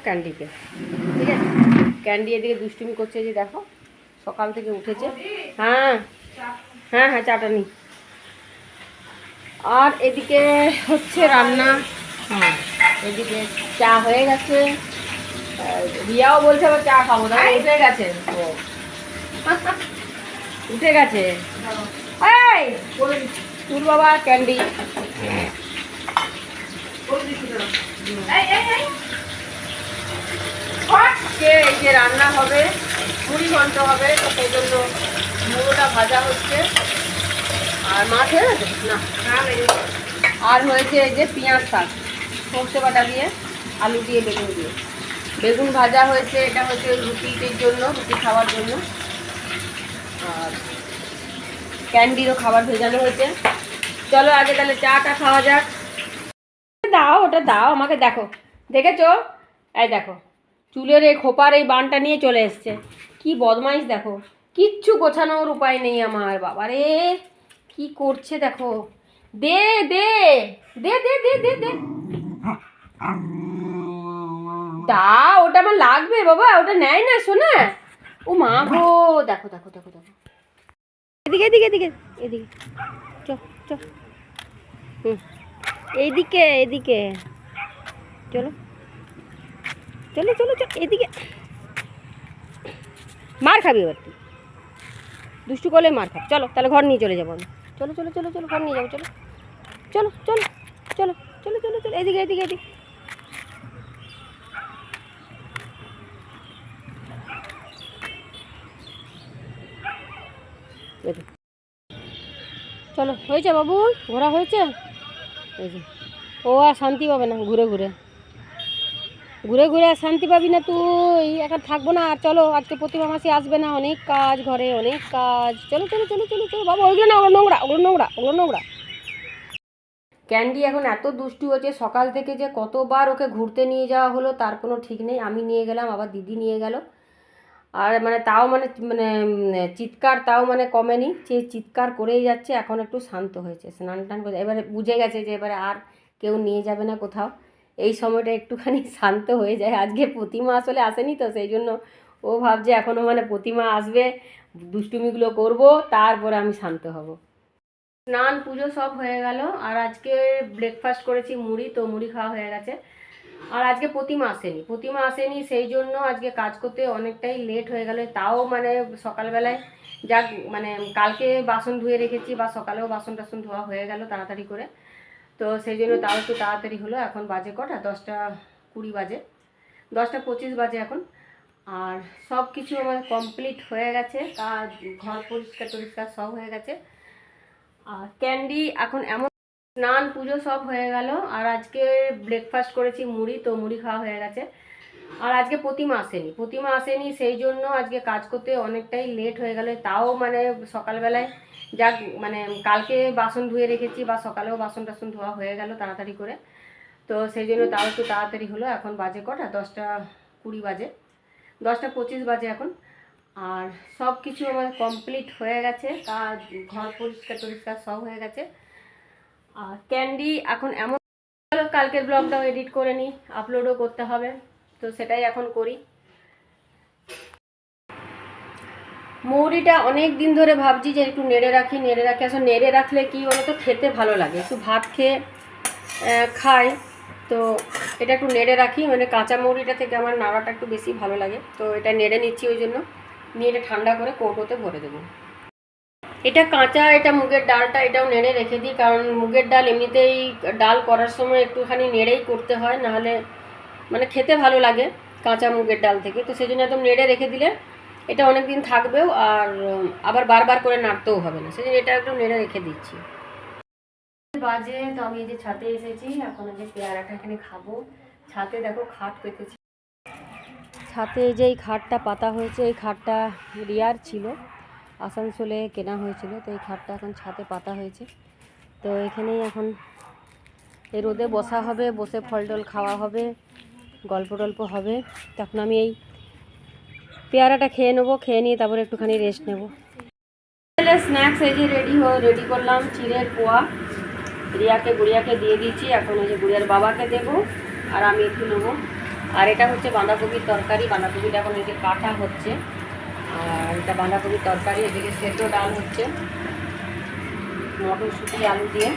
ক্যান্ডিকে। ঠিক আছে, ক্যান্ডি এদিকে দুষ্টুমি করছে, যে দেখো সকাল থেকে উঠেছে। হ্যাঁ হ্যাঁ হ্যাঁ, চাটা নি। আর এদিকে হচ্ছে রান্না। হ্যাঁ, এদিকে চা হয়ে গেছে। রিয়াও বলছে আবার চা খাবো, তাই উঠে গেছে ও। উঠে গেছে। এই তোর বাবা ক্যান্ডি। এই যে রান্না হবে, মুড়ি ঘন্ট হবে, তো সেই জন্য মুড়োটা ভাজা হচ্ছে। আর মাছ হয়ে গেছে না, আর হয়েছে এই যে পেঁয়াজ শাক, সর্ষে বাটা দিয়ে, আলু দিয়ে, বেগুন দিয়ে। বেগুন ভাজা হয়েছে, এটা হচ্ছে রুটির জন্য, রুটি খাওয়ার জন্য। আর ক্যান্ডিরও খাবার ভেজানো হয়েছে। চলো আগে তাহলে চাটা খাওয়া যাক। দাও, ওটা দাও আমাকে। দেখো, দেখেছো? এই দেখো, চুলের এই খোপার এই বানটা নিয়ে চলে এসছে। কি বদমাইশ দেখো, কিচ্ছু গোছানোর উপায় নেই আমার। বাবারে কি করছে দেখো। দে দে দে দে দে দে দে, দাও, ওটা আমার লাগবে বাবা, ওটা নেয় না শোনা। ও মা গো, দেখো দেখো দেখো দেখো, এদিকে এদিকে এদিকে এদিকে, চ চ, এইদিকে এদিকে, চলো চলো চলো চলো, এদিকে। মার খাবি এবার তুই, দুষ্টু করলে মার খাবি। চলো তাহলে ঘর নিয়ে চলে যাবো আমি। চলো চলো চলো চলো, ঘর নিয়ে যাবো। চলো চলো চলো চলো চলো চলো চলো, এদিকে এদিকে এদিকে। চলো, হয়েছে বাবু, ঘোরা হয়েছে। এই যে ও আর শান্তি পাবে না, ঘুরে ঘুরে ঘুরে ঘুরে আর শান্তি পাবি না তুই। এখন থাকবো না আর। চলো, আজকে প্রতিমা মাসি আসবে না, অনেক কাজ ঘরে, অনেক কাজ। চলো চলো চলো চলো চলো বাবা, ওইগুলো না, ওগুলো নোংরা, ওগুলো নোংরা, ওগুলো নোংরা। ক্যান্ডি এখন এত দুষ্টু হচ্ছে, সকাল থেকে যে কতবার ওকে ঘুরতে নিয়ে যাওয়া হলো তার কোনো ঠিক নেই। আমি নিয়ে গেলাম, আবার দিদি নিয়ে গেল। আর মানে তাও মানে মানে চিৎকার তাও মানে কমেনি, যে চিৎকার করেই যাচ্ছে। এখন একটু শান্ত হয়েছে, স্নান টান করে এবারে বুঝে গেছে যে এবারে আর কেউ নিয়ে যাবে না কোথাও। এই সময়টা একটুখানি শান্ত হয়ে যায়। আজকে প্রতিমা আসলে আসেনি তো, সেই জন্য ও ভাবছে এখনও মানে প্রতিমা আসবে, দুষ্টুমিগুলো করব, তারপরে আমি শান্ত হব। স্নান পুজো সব হয়ে গেল। আর আজকে ব্রেকফাস্ট করেছি মুড়ি, তো মুড়ি খাওয়া হয়ে গেছে। আর আজকে প্রতিমা আসেনি, সেই জন্য আজকে কাজ করতে অনেকটাই লেট হয়ে গেল। তাও মানে সকালবেলায় যাক মানে কালকে বাসন ধুয়ে রেখেছি, বা সকালেও বাসন টাসন ধোয়া হয়ে গেল তাড়াতাড়ি করে, তো সেই জন্য তাও একটু তাড়াতাড়ি হলো। এখন বাজে কটা, 10টা 20 বাজে, 10টা 25 বাজে এখন। আর সব কিছু আমার কমপ্লিট হয়ে গেছে, কাজ ঘর পরিষ্কার টরিষ্কার সব হয়ে গেছে। আর ক্যান্ডি এখন এমন, স্নান পুজো সব হয়ে গেল। আর আজকে ব্রেকফাস্ট করেছি মুড়ি, তো মুড়ি খাওয়া হয়ে গেছে। আর আজকে প্রতিমা আসেনি, সেই জন্য আজকে কাজ করতে অনেকটাই লেট হয়ে গেল। তাও মানে সকালবেলায় যাক মানে কালকে বাসন ধুয়ে রেখেছি, বা সকালেও বাসন টাসন ধোয়া হয়ে গেল তাড়াতাড়ি করে, তো সেই জন্য তাও একটু তাড়াতাড়ি হলো। এখন বাজে কটা, 10টা 20 বাজে, 10টা 25 বাজে এখন। আর সব কিছু আমার কমপ্লিট হয়ে গেছে, কাজ ঘর পরিষ্কার টরিষ্কার সব হয়ে গেছে। আর ক্যান্ডি এখন এমন, কালকের ব্লগটাও এডিট করে নিই, আপলোডও করতে হবে, তো সেটাই এখন করি। মৌরিটা অনেক দিন ধরে ভাবছি যে একটু নেড়ে রাখি। আসলে নেড়ে রাখলে কি বলো তো, খেতে ভালো লাগে, একটু ভাত খেয়ে খাই। তো এটা একটু নেড়ে রাখি, মানে কাঁচা মৌরিটা থেকে আমার নাড়াটা একটু বেশি ভালো লাগে, তো এটা নেড়ে নিচ্ছি। ওই জন্য নিয়ে এটা ঠান্ডা করে কৌটোতে ভরে দেবো। এটা কাঁচা, এটা মুগের ডালটা, এটাও নেড়ে রেখে দিই, কারণ মুগের ডাল এমনিতেই ডাল করার সময় একটুখানি নেড়েই করতে হয়, নাহলে মানে খেতে ভালো লাগে কাঁচা মুগের ডাল থেকে। তো সেই জন্য একদম নেড়ে রেখে দিলে এটা অনেক দিন থাকবেও, আর আবার বারবার করে নাড়তেও হবে না, সেই জন্য এটা একদম নেড়ে রেখে দিচ্ছি। বাজে তো আমি এই যে ছাদে এসেছি, এখন এই যে পেয়ারাটা এখানে খাবো। ছাদে দেখো খাট পেতেছি, ছাদে এই যে এই খাটটা পাতা হয়েছে, এই খাটটা রিয়ার ছিল, আসানসোলে কেনা হয়েছিল, তো এই খাটটা এখন ছাদে পাতা হয়েছে। তো এখানেই এখন এই রোদে বসা হবে, বসে ফল টল খাওয়া হবে, গল্প টল্প হবে। তখন আমি এই পেয়ারাটা খেয়ে নেবো, খেয়ে নিয়ে তারপরে একটুখানি রেস্ট নেবো। স্ন্যাক্স এই যে রেডি করলাম, চিড়ের পোয়া, রিয়াকে গুড়িয়াকে দিয়ে দিচ্ছি। এখন ওই যে গুড়িয়ার বাবাকে দেবো, আর আমি একটু নেবো। আর এটা হচ্ছে বাঁধাকপির তরকারি, বাঁধাকপিটা এখন এই যে কাটা হচ্ছে। আর এটা বাঁধাকপির তরকারি, এদিকে সেদ্ধ ডাল হচ্ছে মটরশুঁটি আলু দিয়ে।